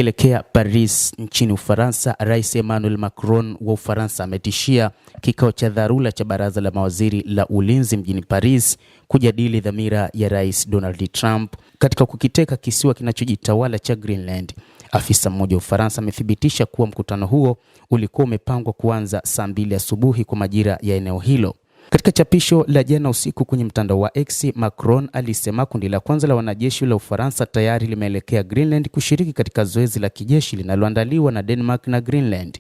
Tukielekea Paris nchini Ufaransa, Rais Emmanuel Macron wa Ufaransa ametishia kikao cha dharura cha baraza la mawaziri la ulinzi mjini Paris kujadili dhamira ya Rais Donald Trump katika kukiteka kisiwa kinachojitawala cha Greenland. Afisa mmoja wa Ufaransa amethibitisha kuwa mkutano huo ulikuwa umepangwa kuanza saa 2 asubuhi kwa majira ya eneo hilo. Katika chapisho la jana usiku kwenye mtandao wa X, Macron alisema kundi la kwanza la wanajeshi la Ufaransa tayari limeelekea Greenland kushiriki katika zoezi la kijeshi linaloandaliwa na Denmark na Greenland.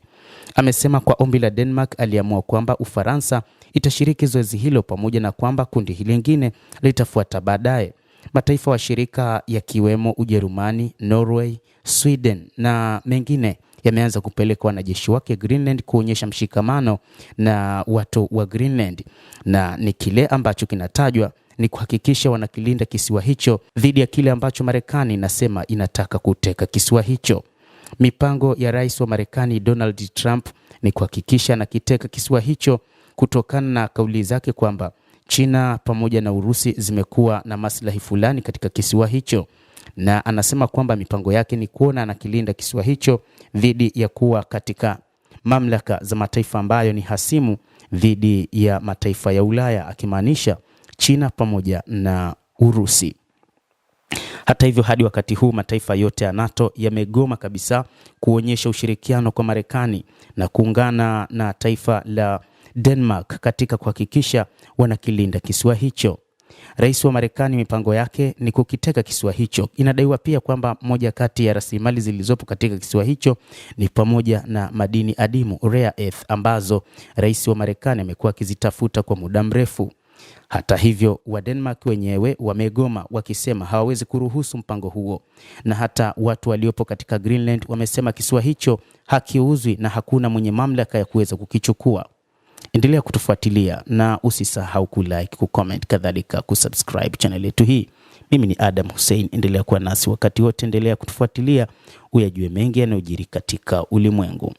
Amesema kwa ombi la Denmark aliamua kwamba Ufaransa itashiriki zoezi hilo pamoja na kwamba kundi hili lingine litafuata baadaye. Mataifa washirika yakiwemo Ujerumani, Norway, Sweden na mengine yameanza kupeleka wanajeshi wake Greenland kuonyesha mshikamano na watu wa Greenland, na ni kile ambacho kinatajwa ni kuhakikisha wanakilinda kisiwa hicho dhidi ya kile ambacho Marekani inasema inataka kuteka kisiwa hicho. Mipango ya rais wa Marekani Donald Trump ni kuhakikisha anakiteka kisiwa hicho kutokana na kauli zake kwamba China pamoja na Urusi zimekuwa na maslahi fulani katika kisiwa hicho, na anasema kwamba mipango yake ni kuona anakilinda kisiwa hicho dhidi ya kuwa katika mamlaka za mataifa ambayo ni hasimu dhidi ya mataifa ya Ulaya, akimaanisha China pamoja na Urusi. Hata hivyo, hadi wakati huu mataifa yote ya NATO yamegoma kabisa kuonyesha ushirikiano kwa Marekani na kuungana na taifa la Denmark katika kuhakikisha wanakilinda kisiwa hicho. Rais wa Marekani mipango yake ni kukiteka kisiwa hicho. Inadaiwa pia kwamba moja kati ya rasilimali zilizopo katika kisiwa hicho ni pamoja na madini adimu, rare earth, ambazo rais wa Marekani amekuwa akizitafuta kwa muda mrefu. Hata hivyo, wa Denmark wenyewe wamegoma wakisema hawawezi kuruhusu mpango huo, na hata watu waliopo katika Greenland wamesema kisiwa hicho hakiuzwi na hakuna mwenye mamlaka ya kuweza kukichukua. Endelea kutufuatilia na usisahau kulike, kucomment, kadhalika kusubscribe channel yetu hii. Mimi ni Adam Hussein, endelea kuwa nasi wakati wote, endelea kutufuatilia uyajue mengi yanayojiri katika ulimwengu.